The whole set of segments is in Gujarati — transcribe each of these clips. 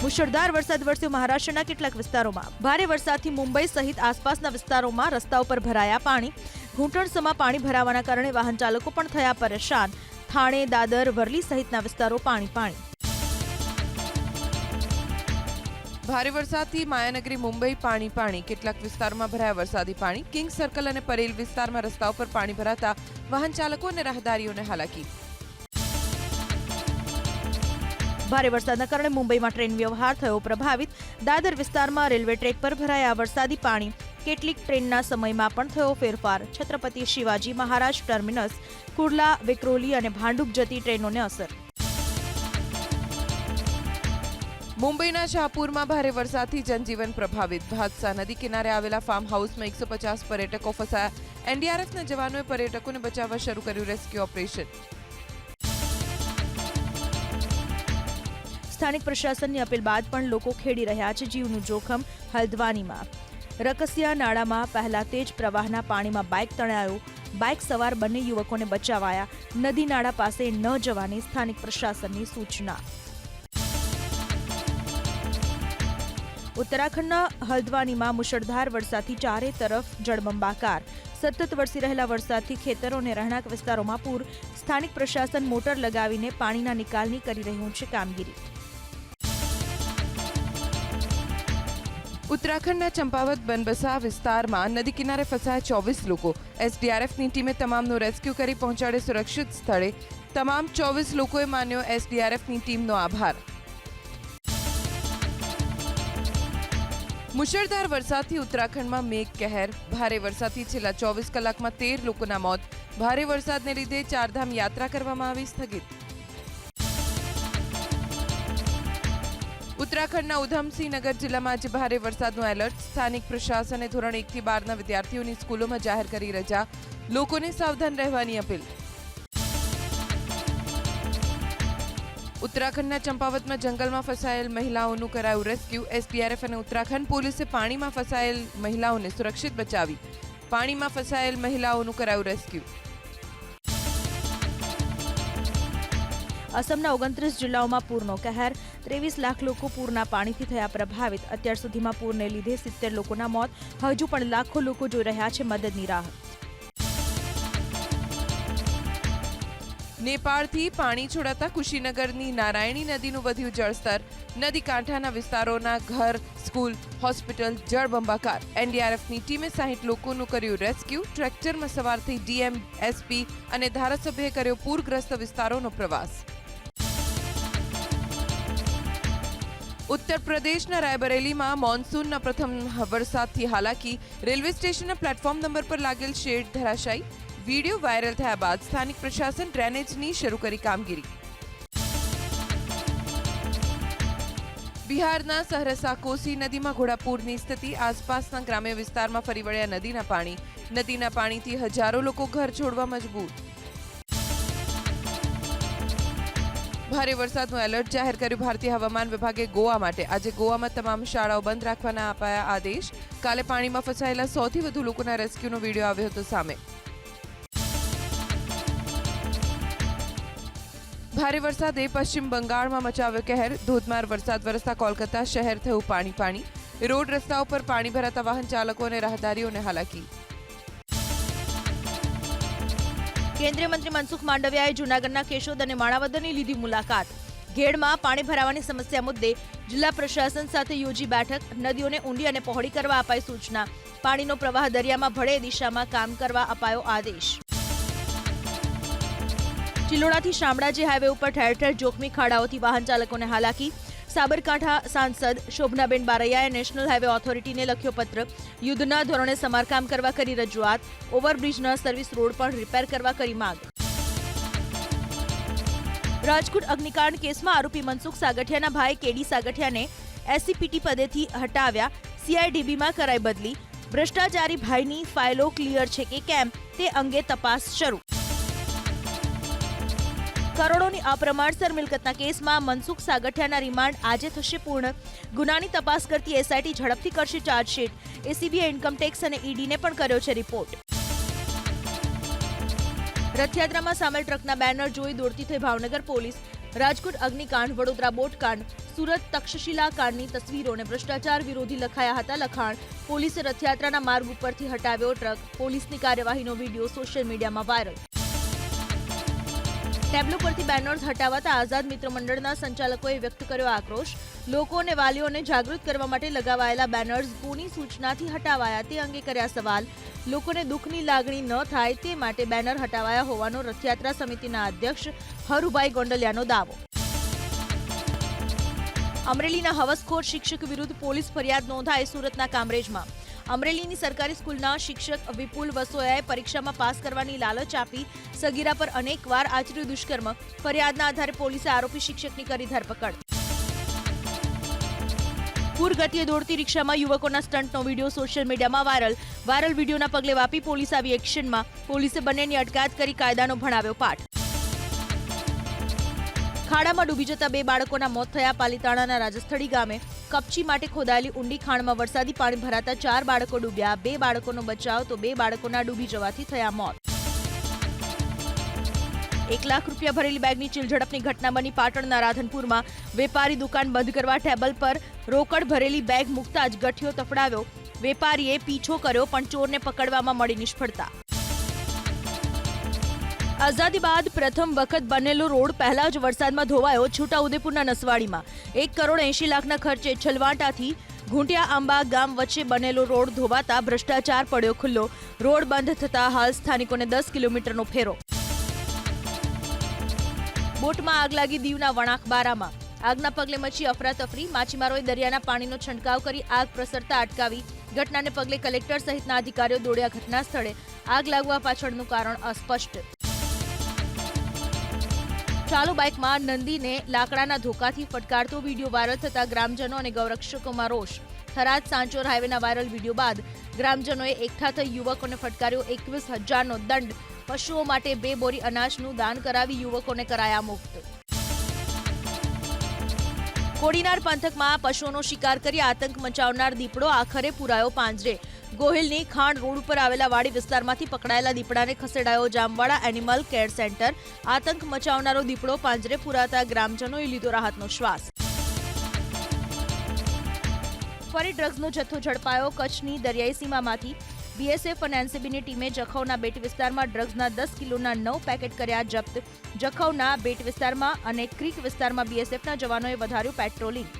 મુશળધાર વરસાદ વરસ્યો મહારાષ્ટ્રના કેટલાક વિસ્તારોમાં. ભારે વરસાદથી મુંબઈ સહિત આસપાસના વિસ્તારોમાં રસ્તાઓ પર ભરાયા પાણી. ઘૂંટણસમાં પાણી ભરાવાના કારણે વાહન ચાલકો પણ થયા પરેશાન. થાણે, દાદર, વરલી સહિતના વિસ્તારો પાણી. ભારે વરસાદથી માયાનગરી મુંબઈ પાણી. કેટલાક વિસ્તારોમાં ભરાયા વરસાદી પાણી. કિંગ સર્કલ અને પરેલ વિસ્તારમાં રસ્તાઓ પર પાણી ભરાતા વાહન ચાલકો અને રાહદારીઓને હાલાકી. ભારે વરસાદના કારણે મુંબઈમાં ટ્રેન વ્યવહાર થયો પ્રભાવિત. દાદર વિસ્તારમાં રેલવે ટ્રેક પર ભરાયા વરસાદી પાણી. કેટલીક ટ્રેનના સમયમાં પણ થયો ફેરફાર. છત્રપતિ શિવાજી મહારાજ ટર્મિનસ, કુર્લા, વિક્રોલી અને ભાંડુપ જતી ટ્રેનોને અસર. મુંબઈના શાહપુરમાં ભારે વરસાદથી જનજીવન પ્રભાવિત. ભાતસા નદી કિનારે આવેલા ફાર્મ હાઉસમાં 150 પર્યટકો ફસાયા. એનડીઆરએફના જવાનોએ પર્યટકોને બચાવવા શરૂ કર્યું રેસ્ક્યુ ઓપરેશન. સ્થાનિક પ્રશાસનની અપીલ બાદ પણ લોકો ખેડી રહ્યા છે જીવનું જોખમ. હલ્દવાનીમાં રકસિયા નાળામાં પહેલા તેજ પ્રવાહના પાણીમાં બાઇક તણાયો. બાઇક સવાર બંને યુવકોને બચાવાયા. નદી નાળા પાસે ન જવાની સ્થાનિક પ્રશાસનની સૂચના. ઉત્તરાખંડના હલ્દવાનીમાં મુશળધાર વરસાદથી ચારે તરફ જળબંબાકાર. સતત વરસી રહેલા વરસાદથી ખેતરો અને રહેણાંક વિસ્તારોમાં પૂર. સ્થાનિક પ્રશાસન મોટર લગાવીને પાણીના નિકાલની કરી રહ્યું છે કામગીરી. ઉત્તરાખંડના ચંપાવત બનબસા વિસ્તારમાં નદી કિનારે ફસાયા 24 લોકો. એસડીઆરએફની ટીમે તમામનું રેસ્ક્યુ કરી પહોંચાડે સુરક્ષિત સ્થળે. તમામ 24 લોકોએ માન્યો એસડીઆરએફની ટીમનો આભાર. મુશળધાર વરસાદથી ઉત્તરાખંડમાં મેઘ કહેર. ભારે વરસાદથી છેલ્લા 24 કલાકમાં 13 લોકોના મોત. ભારે વરસાદને લીધે ચારધામ યાત્રા કરવામાં આવી સ્થગિત. ઉત્તરાખંડના ઉધમસિંહનગર જિલ્લામાં આજે ભારે વરસાદનું એલર્ટ. સ્થાનિક પ્રશાસને ધોરણ 1 થી 12ના વિદ્યાર્થીઓની સ્કૂલોમાં જાહેર કરી રજા. લોકોને સાવધાન રહેવાની અપીલ. ઉત્તરાખંડના ચંપાવતમાં જંગલમાં ફસાયેલ મહિલાઓનું કરાયું રેસ્ક્યુ. એસડીઆરએફ અને ઉત્તરાખંડ પોલીસે પાણીમાં ફસાયેલ મહિલાઓને સુરક્ષિત બચાવી. પાણીમાં ફસાયેલ મહિલાઓનું કરાયું રેસ્ક્યુ. અસમના 29 જિલ્લાઓમાં પૂરનો કહેર. 23 લાખ લોકો પૂરના પાણીથી થયા પ્રભાવિત. અત્યાર સુધીમાં પૂરને લીધે 70 લોકોના મોત. હજુ પણ લાખો લોકો જોઈ રહ્યા છે મદદની રાહ. નેપાળથી પાણી છોડાતા કુશીનગરની નારાયણી નદીનું વધ્યું જળસ્તર. નદી કાંઠાના વિસ્તારોના ઘર, સ્કૂલ, હોસ્પિટલ જળબંબાકાર. એનડીઆરએફની ટીમે 60 લોકોનું કર્યું રેસ્ક્યુ. ટ્રેક્ટરમાં સવાર થઈ ડીએમ, એસપી અને ધારાસભ્યએ કર્યો પૂરગ્રસ્ત વિસ્તારોનો પ્રવાસ. ઉત્તર પ્રદેશના રાયબરેલીમાં મોન્સૂનના પ્રથમ વરસાદથી હાલાકી. રેલવે સ્ટેશનના પ્લેટફોર્મ નંબર પર લાગેલ શેડ ધરાશાયી. વીડિયો વાયરલ થયા બાદ સ્થાનિક પ્રશાસન ડ્રેનેજની શરૂ કરી કામગીરી. બિહારના સહરસા કોસી નદીમાં ઘોડાપૂરની સ્થિતિ. આસપાસના ગ્રામ્ય વિસ્તારમાં ફરી વળ્યા નદીના પાણી. નદીના પાણીથી હજારો લોકો ઘર છોડવા મજબૂર. ભારે વરસાદનું એલર્ટ જાહેર કર્યું ભારતીય હવામાન વિભાગે ગોવા માટે. આજે ગોવામાં તમામ શાળાઓ બંધ રાખવાના અપાયા આદેશ. કાલે પાણીમાં ફસાયેલા 100 થી વધુ લોકોના રેસ્ક્યુનો વીડિયો આવ્યો હતો સામે. ભારે વરસાદે પશ્ચિમ બંગાળમાં મચાવ્યો કહેર. ધોધમાર વરસાદ વરસતા કોલકાતા શહેર થયું પાણી. રોડ રસ્તાઓ પર પાણી ભરાતા વાહન ચાલકો અને રાહદારીઓને હાલાકી. કેન્દ્રીય મંત્રી મનસુખ માંડવિયાએ જૂનાગઢના કેશોદ અને માણાવદરની લીધી મુલાકાત. ઘેડમાં પાણી ભરાવાની સમસ્યા મુદ્દે જિલ્લા પ્રશાસન સાથે યોજી બેઠક. નદીઓને ઊંડી અને પહોળી કરવા અપાઈ સૂચના. પાણીનો પ્રવાહ દરિયામાં ભળે દિશામાં કામ કરવા અપાયો આદેશ. ચિલોડાથી શામળાજી હાઈવે ઉપર ઠેર ઠેર જોખમી ખાડાઓથી વાહન ચાલકોને હાલાકી. સાબરકાંઠા સાંસદ શોભનાબેન બારૈયાએ નેશનલ હાઈવે ઓથોરિટીને લખ્યો પત્ર. યુદ્ધના ધોરણે સમારકામ કરવા કરી રજૂઆત. ઓવરબ્રિજના સર્વિસ રોડ પણ રિપેર કરવા કરી માંગ. રાજકોટ અગ્નિકાંડ કેસમાં આરોપી મનસુખ સાગઠિયાના ભાઈ કેડી સાગઠિયાને એસસીપીટી પદેથી હટાવ્યા. સીઆઈડીબીમાં કરાઈ બદલી. ભ્રષ્ટાચારી ભાઈની ફાઇલો ક્લિયર છે કે કેમ તે અંગે તપાસ શરૂ. કરોડોની અપ્રમાણસર મિલકતના કેસમાં મનસુખ સાગઠિયાના રિમાન્ડ આજે થશે પૂર્ણ. ગુનાની તપાસ કરતી એસઆઈટી ઝડપથી કરશે ચાર્જશીટ. એસીબીએ ઇન્કમટેક્સ અને ઈડીને પણ કર્યો છે રિપોર્ટ. રથયાત્રામાં સામેલ ટ્રકના બેનર જોઈ દોડતી થઈ ભાવનગર પોલીસ. રાજકોટ અગ્નિકાંડ, વડોદરા બોટકાંડ, સુરત તક્ષશિલા કાંડની તસવીરો અને ભ્રષ્ટાચાર વિરોધી લખાયા હતા લખાણ. પોલીસે રથયાત્રાના માર્ગ ઉપરથી હટાવ્યો ટ્રક. પોલીસની કાર્યવાહીનો વિડીયો સોશિયલ મીડિયામાં વાયરલ. ટેબ્લો પરથી બેનર્સ હટાવાતા આઝાદ મિત્ર મંડળના સંચાલકોએ વ્યક્ત કર્યો આક્રોશ. લોકો અને વાલીઓને જાગૃત કરવા માટે લગાવાયેલા બેનર્સ કોની સૂચનાથી હટાવાયા તે અંગે કર્યા સવાલ. લોકોને દુઃખની લાગણી ન થાય તે માટે બેનર હટાવાયા હોવાનો રથયાત્રા સમિતિના અધ્યક્ષ હરુભાઈ ગોંડલિયાનો દાવો. અમરેલીના હવસખોર શિક્ષક વિરુદ્ધ પોલીસ ફરિયાદ નોંધાઈ સુરતના કામરેજમાં. અમરેલીની સરકારી સ્કૂલના શિક્ષક વિપુલ વસોયાએ પરીક્ષામાં પાસ કરવાની લાલચ આપી સગીરા પર અનેકવાર આચર્યું દુષ્કર્મ. ફરિયાદના આધારે પોલીસે આરોપી શિક્ષકની કરી ધરપકડ. પૂર ગતિએ દોડતી રિક્ષામાં યુવકોના સ્ટન્ટનો વિડીયો સોશિયલ મીડિયામાં વાયરલ. વાયરલ વિડીયોના પગલે વાપી પોલીસ આવી એક્શનમાં. પોલીસે બંનેની અટકાયત કરી કાયદાનો ભણાવ્યો પાઠ. ખાડામાં ડૂબી જતા 2 બાળકોના મોત થયા. પાલીતાણાના રાજસ્થળી ગામે કપચી માટે ખોદાયેલી ઊંડી ખાણમાં વરસાદી પાણી ભરાતા 4 બાળકો ડૂબ્યા. 2 બાળકોનો બચાવ તો 2 બાળકોના ડૂબી જવાથી થયા મોત. 1 લાખ રૂપિયા ભરેલી બેગની ચીલઝડપની ઘટના બની પાટણના રાધનપુરમાં. વેપારી દુકાન બંધ કરવા ટેબલ પર રોકડ ભરેલી બેગ મૂકતા જ ગઠિયો તફડાવ્યો. વેપારીએ પીછો કર્યો પણ ચોરને પકડવામાં મળી નિષ્ફળતા. આઝાદી બાદ પ્રથમ વખત બનેલો રોડ પહેલા જ વરસાદમાં ધોવાયો. છોટાઉદેપુરના નસવાડીમાં 1,80,00,000ના ખર્ચે છલવાટાથી ઘૂંટિયા આંબા ગામ વચ્ચે બનેલો રોડ ધોવાતા ભ્રષ્ટાચાર પડ્યો ખુલ્લો. રોડ બંધ થતા હાલ સ્થાનિકોને 10 કિલોમીટરનો ફેરો. બોટમાં આગ લાગી દીવના વણાકબારામાં. આગના પગલે મચી અફરાતફરી. માછીમારોએ દરિયાના પાણીનો છંટકાવ કરી આગ પ્રસરતા અટકાવી. ઘટનાને પગલે કલેક્ટર સહિતના અધિકારીઓ દોડ્યા ઘટના સ્થળે. આગ લાગવા પાછળનું કારણ અસ્પષ્ટ. ચાલુ બાઇકમાં નંદીને લાકડાના ધોકાથી ફટકારતો વિડીયો વાયરલ થતા ગ્રામજનો અને ગૌરક્ષકોમાં રોષ. થરાદ સાંચોર હાઈવેના વાયરલ વિડીયો બાદ ગ્રામજનોએ એકઠા થઈ યુવકોને ફટકાર્યો. 21,000નો દંડ. પશુઓ માટે 2 બોરી અનાજનું દાન કરાવી યુવકોને કરાયા મુક્ત. કોડીનાર પંથકમાં પશુઓનો શિકાર કરી આતંક મચાવનાર દીપડો આખરે પુરાયો પાંજરે. ગોહિલની ખાણ રોડ ઉપર આવેલા વાડી વિસ્તારમાંથી પકડાયેલા દીપડાને ખસેડાયો જામવાડા એનિમલ કેર સેન્ટર. આતંક મચાવનારો દીપડો પાંજરે પુરાતા ગ્રામજનોએ લીધો રાહતનો શ્વાસ. ફરી ડ્રગ્સનો જથ્થો ઝડપાયો કચ્છની દરિયાઈ સીમામાંથી. બીએસએફ અને એનસીબીની ટીમે જખૌના બેટ વિસ્તારમાં ડ્રગ્સના 10 કિલોના 9 પેકેટ કર્યા જપ્ત. જખૌના બેટ વિસ્તારમાં અને ક્રીક વિસ્તારમાં બીએસએફના જવાનોએ વધાર્યું પેટ્રોલિંગ.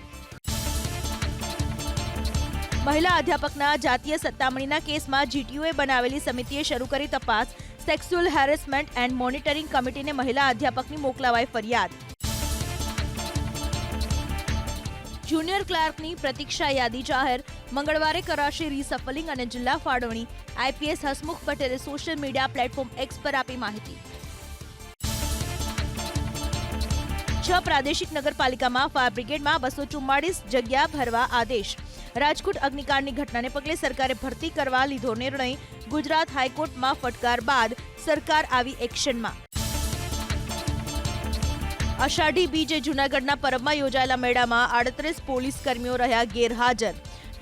મહિલા અધ્યાપકના જાતીય સત્તામણીના કેસમાં જીટીયુએ બનાવેલી સમિતિએ શરૂ કરી તપાસ. સેક્સ્યુઅલ હેરેસમેન્ટ એન્ડ મોનિટરિંગ કમિટીને મહિલા અધ્યાપકની મોકલાવાઈ ફરિયાદ. જુનિયર ક્લાર્કની પ્રતીક્ષા યાદી જાહેર. મંગળવારે કરાશે રીસફલિંગ અને જિલ્લા ફાળવણી. આઈપીએસ હસમુખ પટેલે સોશિયલ મીડિયા પ્લેટફોર્મ એક્સ પર આપી માહિતી. 6 પ્રાદેશિક નગરપાલિકામાં ફાયર બ્રિગેડમાં 244 જગ્યા ભરવા આદેશ. રાજકોટ અગ્નિકાંડની ઘટનાને પગલે સરકારે ભરતી કરવા લીધો નિર્ણય. ગુજરાત હાઈકોર્ટમાં ફટકાર બાદ સરકાર આવી એક્શનમાં. અષાઢી બીજે જૂનાગઢના પરબમાં યોજાયેલા મેળામાં 38 પોલીસ કર્મીઓ રહ્યા ગેરહાજર.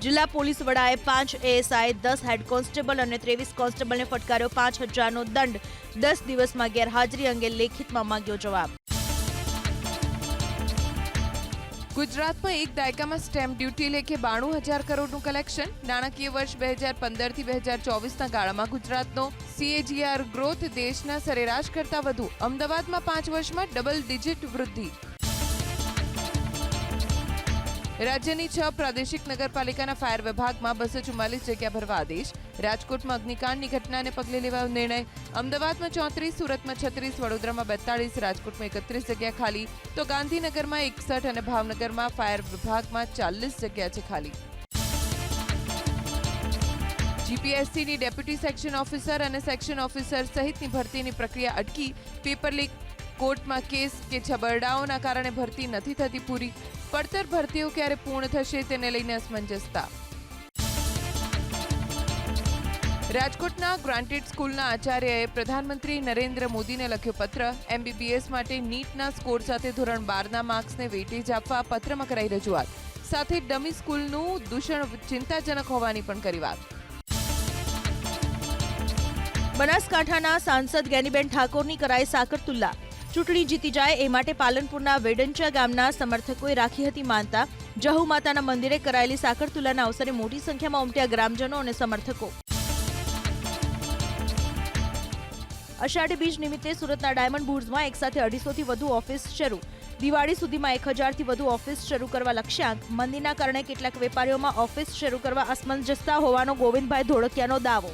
જિલ્લા પોલીસ વડાએ 5 એએસઆઈ, 10 હેડ કોન્સ્ટેબલ અને 23 કોન્સ્ટેબલને ફટકાર્યો 5,000નો દંડ. 10 દિવસમાં ગેરહાજરી અંગે લેખિતમાં માંગ્યો જવાબ. ગુજરાતમાં એક દાયકામાં સ્ટેમ્પ ડ્યુટી લેખે 92,000 કરોડનું કલેક્શન. નાણાકીય વર્ષ 2015થી 2024ના ગાળામાં ગુજરાતનો CAGR ગ્રોથ દેશના સરેરાશ કરતાં વધુ. અમદાવાદમાં 5 વર્ષમાં ડબલ ડિજિટ વૃદ્ધિ. રાજ્યની 6 પ્રાદેશિક નગરપાલિકાના ફાયર વિભાગમાં 244 જગ્યા ભરવા આદેશ. રાજકોટમાં અગ્નિકાંડની ઘટનાને પગલે લેવાયો નિર્ણય. અમદાવાદમાં 34, સુરતમાં 36, વડોદરામાં 42, રાજકોટમાં 31 જગ્યા ખાલી તો ગાંધીનગરમાં 61 અને ભાવનગરમાં ફાયર વિભાગમાં 40 જગ્યા છે ખાલી. જીપીએસસીની ડેપ્યુટી સેક્શન ઓફિસર અને સેક્શન ઓફિસર સહિતની ભરતીની પ્રક્રિયા અટકી. પેપર લીક, કોર્ટમાં કેસ કે છબરડાઓના કારણે ભરતી નથી થતી પૂરી. પડતર ભરતીઓ ક્યારે પૂર્ણ થશે તેને લઈને અસમંજસતા. રાજકોટના ગ્રાન્ટેડ સ્કૂલના આચાર્યએ પ્રધાનમંત્રી નરેન્દ્ર મોદીને લખ્યો પત્ર. MBBS માટે નીટના સ્કોર સાથે ધોરણ 12ના માર્ક્સને વેટેજ આપવા પત્રમાં કરાઈ રજૂઆત. સાથે ડમી સ્કૂલનું દૂષણ ચિંતાજનક હોવાની પણ કરી વાત. બનાસકાંઠાના સાંસદ ગેનીબેન ઠાકોરની કરાઈ સાકર તુલ્લા. ચૂંટણી જીતી જાય એ માટે પાલનપુરના વેડંચા ગામના સમર્થકોએ રાખી હતી માનતા. જહુ માતાના મંદિરે કરાયેલી સાકરતુલાના અવસરે મોટી સંખ્યામાં ઉમટ્યા ગ્રામજનો અને સમર્થકો. અષાઢી બીજ નિમિત્તે સુરતના ડાયમંડ બુર્સમાં એકસાથે 250થી વધુ ઓફિસ શરૂ. દિવાળી સુધીમાં 1000થી વધુ ઓફિસ શરૂ કરવા લક્ષ્યાંક. મંદીના કારણે કેટલાક વેપારીઓમાં ઓફિસ શરૂ કરવા અસમંજસતા હોવાનો ગોવિંદભાઈ ધોળકિયાનો દાવો.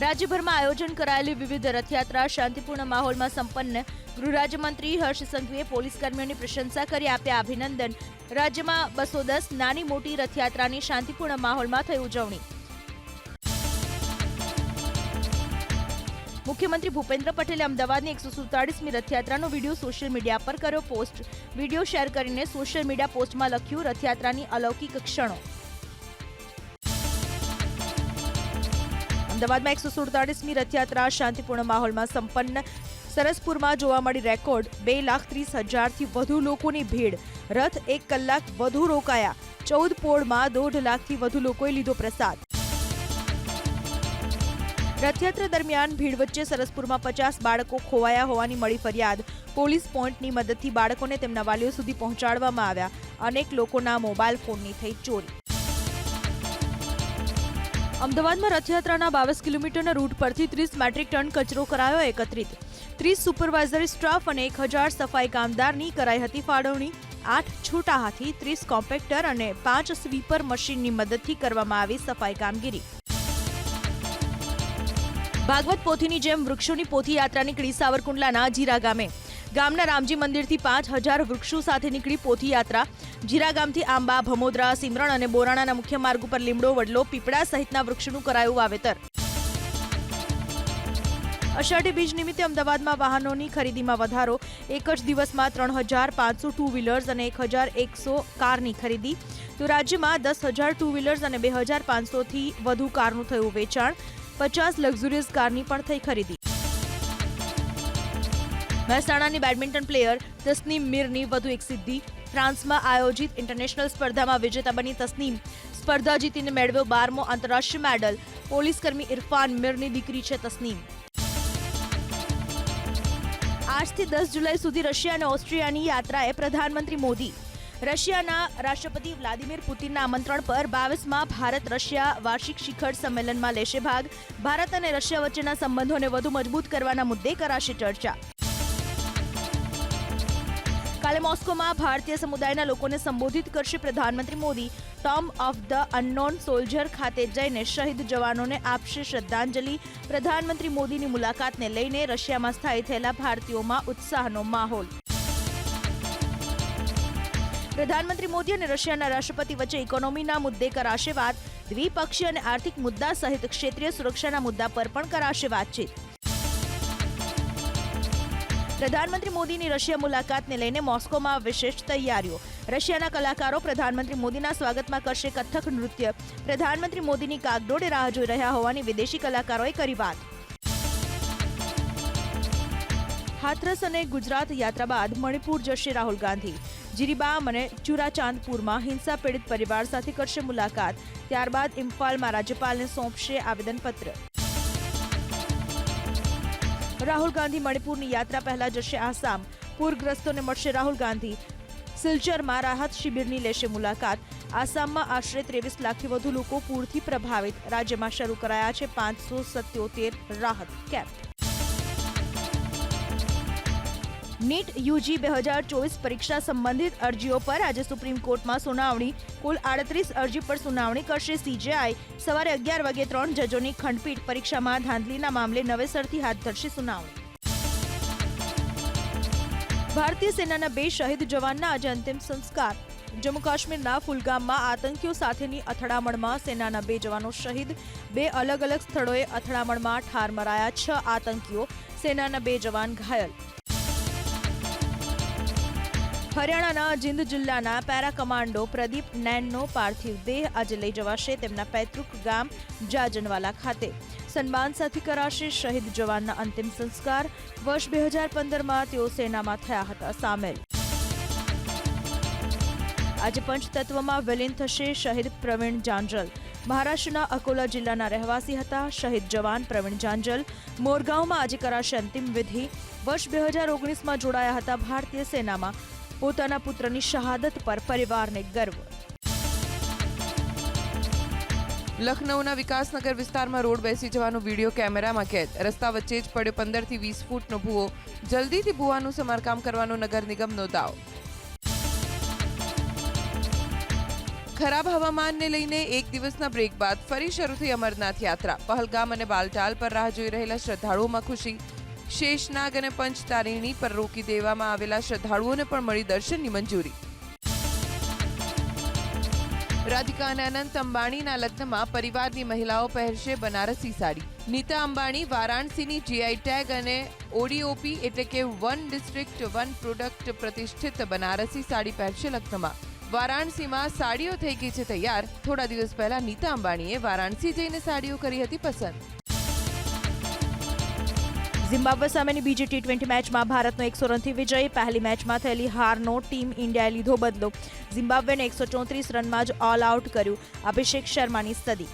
રાજ્યભરમાં આયોજન કરાયેલી વિવિધ રથયાત્રા શાંતિપૂર્ણ માહોલમાં સંપન્ન. ગૃહ રાજ્યમંત્રી હર્ષ સંઘવીએ પોલીસ કર્મીઓની પ્રશંસા કરી આપ્યા અભિનંદન. રાજ્યમાં 210 નાની મોટી રથયાત્રાની શાંતિપૂર્ણ માહોલમાં થઈ ઉજવણી. મુખ્યમંત્રી ભૂપેન્દ્ર પટેલે અમદાવાદની 147મી રથયાત્રાનો વિડીયો સોશિયલ મીડિયા પર કર્યો પોસ્ટ. વિડીયો શેર કરીને સોશિયલ મીડિયા પોસ્ટમાં લખ્યું, રથયાત્રાની અલૌકિક ક્ષણો. અમદાવાદમાં 147મી રથયાત્રા શાંતિપૂર્ણ માહોલમાં સંપન્ન. સરસપુરમાં જોવા મળી રેકોર્ડ 2,30,000થી વધુ લોકોની ભીડ. રથ 1 કલાક વધુ રોકાયા. 14 પોળમાં 1.5 લાખથી વધુ લોકોએ લીધો પ્રસાદ. રથયાત્રા દરમિયાન ભીડ વચ્ચે સરસપુરમાં 50 બાળકો ખોવાયા હોવાની મળી ફરિયાદ. પોલીસ પોઈન્ટની મદદથી બાળકોને તેમના વાલીઓ સુધી પહોંચાડવામાં આવ્યા. અનેક લોકોના મોબાઈલ ફોનની થઈ ચોરી. અમદાવાદમાં રથયાત્રાના 22 કિલોમીટરના રૂટ પરથી 30 મેટ્રિક ટન કચરો કરાયો એકત્રિત. 30 સુપરવાઇઝરી સ્ટાફ અને 1000 સફાઈ કામદારની કરાઈ હતી ફાળવણી. 8 છોટા હાથી, 30 કોમ્પેક્ટર અને 5 સ્વીપર મશીનની મદદથી કરવામાં આવી સફાઈ કામગીરી. ભાગવત પોથીની જેમ વૃક્ષોની પોથી યાત્રા નીકળી સાવરકુંડલાના જીરા ગામે. ગામના રામજી મંદિરથી 5000 વૃક્ષો સાથે નીકળી પોથી યાત્રા. જીરા ગામથી આંબા, ભમોદરા, સિમરણ અને બોરાણાના મુખ્ય માર્ગ ઉપર લીમડો, વડલો, પીપળા સહિતના વૃક્ષોનું કરાયું વાવેતર. અષાઢી બીજ નિમિત્તે અમદાવાદમાં વાહનોની ખરીદીમાં વધારો. એક જ દિવસમાં 3500 ટુ વ્હીલર્સ અને 1100 કારની ખરીદી. તો રાજ્યમાં 10,000 ટુ વ્હીલર્સ અને 2500થી વધુ કારનું થયું વેચાણ. 50 લક્ઝુરિયસ કારની પણ થઈ ખરીદી. મહેસાણાની બેડમિન્ટન પ્લેયર તસ્નીમ મીરની વધુ એક સિદ્ધિ. ફ્રાન્સમાં આયોજિત ઇન્ટરનેશનલ સ્પર્ધામાં વિજેતા બની તસ્નીમ. સ્પર્ધા જીતીને મેળવ્યો 12મો આંતરરાષ્ટ્રીય મેડલ. પોલીસકર્મી ઇરફાન મીરની દીકરી છે તસ્નીમ. આજથી 10 જુલાઈ સુધી રશિયા અને ઓસ્ટ્રિયાની યાત્રાએ પ્રધાનમંત્રી મોદી. રશિયાના રાષ્ટ્રપતિ વ્લાદિમીર પુતિનના આમંત્રણ પર 22મા ભારત રશિયા વાર્ષિક શિખર સંમેલનમાં લેશે ભાગ. ભારત અને રશિયા વચ્ચેના સંબંધોને વધુ મજબૂત કરવાના મુદ્દે કરાશે ચર્ચા. કાલે મોસ્કોમાં ભારતીય સમુદાયના લોકોને સંબોધિત કરશે પ્રધાનમંત્રી Modi. Tom of the unknown soldier ખાતે જઈને શહીદ જવાનોને આપશે શ્રદ્ધાંજલિ. પ્રધાનમંત્રી મોદીની મુલાકાતને લઈને રશિયામાં સ્થાયી થયેલા ભારતીયોમાં ઉત્સાહનો માહોલ. પ્રધાનમંત્રી મોદી અને રશિયાના રાષ્ટ્રપતિ વચ્ચે ઇકોનોમીના મુદ્દે કરાશે વાત. દ્વિપક્ષીય અને આર્થિક મુદ્દા સહિત ક્ષેત્રીય સુરક્ષાના મુદ્દા પર પણ કરાશે વાતચીત. પ્રધાનમંત્રી મોદીની રશિયા મુલાકાતને લઈને મોસ્કોમાં વિશેષ તૈયારીઓ. રશિયાના કલાકારો પ્રધાનમંત્રી મોદીના સ્વાગતમાં કરશે કથક નૃત્ય. પ્રધાનમંત્રી મોદીની કાગડોળે રાહ જોઈ રહ્યા હોવાની વિદેશી કલાકારોએ કરી વાત. હાથરસ અને ગુજરાત યાત્રા બાદ મણિપુર જશે રાહુલ ગાંધી. જીરીબામ અને ચુરાચાંદપુરમાં હિંસા પીડિત પરિવાર સાથે કરશે મુલાકાત. ત્યારબાદ ઇમ્ફાલમાં રાજ્યપાલને સોંપશે આવેદનપત્ર. રાહુલ ગાંધી મણિપુરની યાત્રા પહેલા જશે આસામ. પૂરગ્રસ્તોને મળશે રાહુલ ગાંધી. સિલ્ચરમાં રાહત શિબિરની લેશે મુલાકાત. આસામમાં આશરે 23 લાખથી વધુ લોકો પૂરથી પ્રભાવિત. રાજ્યમાં શરૂ કરાયા છે 577 રાહત કેમ્પ. નીટ યુજી 2024 પરીક્ષા સંબંધિત અરજીઓ પર આજે સુપ્રીમ કોર્ટમાં સુનાવણી. કુલ 38 અરજી પર સુનાવણી કરશે સીજેઆઈ. સવારે 11 વાગે 3 જજોની ખંડપીઠ પરીક્ષામાં ધાંધલીના મામલે નવેસરથી હાથ ધરશે સુનાવણી. ભારતીય સેનાના 2 શહીદ જવાનના આજે અંતિમ સંસ્કાર. જમ્મુ કાશ્મીરના ફુલગામમાં આતંકીઓ સાથેની અથડામણમાં સેનાના 2 જવાનો શહીદ. 2 અલગ અલગ સ્થળોએ અથડામણમાં ઠાર મરાયા 6 આતંકીઓ. સેનાના 2 જવાન ઘાયલ. હરિયાણાના જીંદ જિલ્લાના પેરા કમાન્ડો પ્રદીપ નૈનનો પાર્થિવ દેહ આજે લઈ જવાશે તેમના પૈતૃક ગામ જાજનવાલા ખાતે. સન્માન સાથે કરાશે શહીદ જવાનના અંતિમ સંસ્કાર. વર્ષ 2015માં તેઓ સેનામાં થયા હતા સામેલ. આજે પંચતત્વમાં વિલીન થશે શહીદ પ્રવીણ જાંજલ. મહારાષ્ટ્રના અકોલા જિલ્લાના રહેવાસી હતા. શહીદ જવાન પ્રવીણ જાંજલ. મોરગાંવમાં આજે કરાશે અંતિમ વિધિ. વર્ષ 2019માં જોડાયા હતા ભારતીય સેનામાં. પોતાના પુત્રની શહાદત પર પરિવારને ગર્વ. લખનૌના વિકાસનગર વિસ્તારમાં રોડ બેસી જવાનો વિડીયો કેમેરામાં કેદ. રસ્તા વચ્ચે જ પડ્યો 15 થી 20 ફૂટનો ભૂવો. જલ્દીથી ભૂવાનું સમારકામ કરવાનો નગર નિગમનો દાવ. ખરાબ હવામાનને લઈને એક દિવસના બ્રેક બાદ ફરી શરૂ થઈ અમરનાથ યાત્રા. પહલગામ અને બાલટાલ પર રાહ જોઈ રહેલા શ્રદ્ધાળુઓમાં ખુશી. શેષનાગ અને પંચતારીણી પર રોકી દેવામાં આવેલા શ્રદ્ધાળુઓને પણ મળી દર્શનની મંજૂરી. રાધિકા અને અનંત અંબાણીના લગ્નમાં પરિવારની મહિલાઓ પહેરશે બનારસી સાડી. નીતા અંબાણી વારાણસીની જીઆઈ ટેગ અને ઓડીઓપી એટલે કે વન ડિસ્ટ્રિક્ટ વન પ્રોડક્ટ પ્રતિષ્ઠિત બનારસી સાડી પહેરશે લગ્નમાં. વારાણસીમાં સાડીઓ થઈ ગઈ છે તૈયાર. થોડા દિવસ પહેલા નીતા અંબાણીએ વારાણસી જઈને સાડીઓ કરી હતી પસંદ. ઝિમ્બાબ્વે સામેની બીજી ટી20 મેચમાં ભારતનો 100 રનથી વિજય. પહેલી મેચમાં થયેલી હારનો ટીમ ઇન્ડિયાએ લીધો બદલો. ઝિમ્બાબ્વેને 134 રનમાં જ ઓલ આઉટ કર્યું. અભિષેક શર્માની સદી.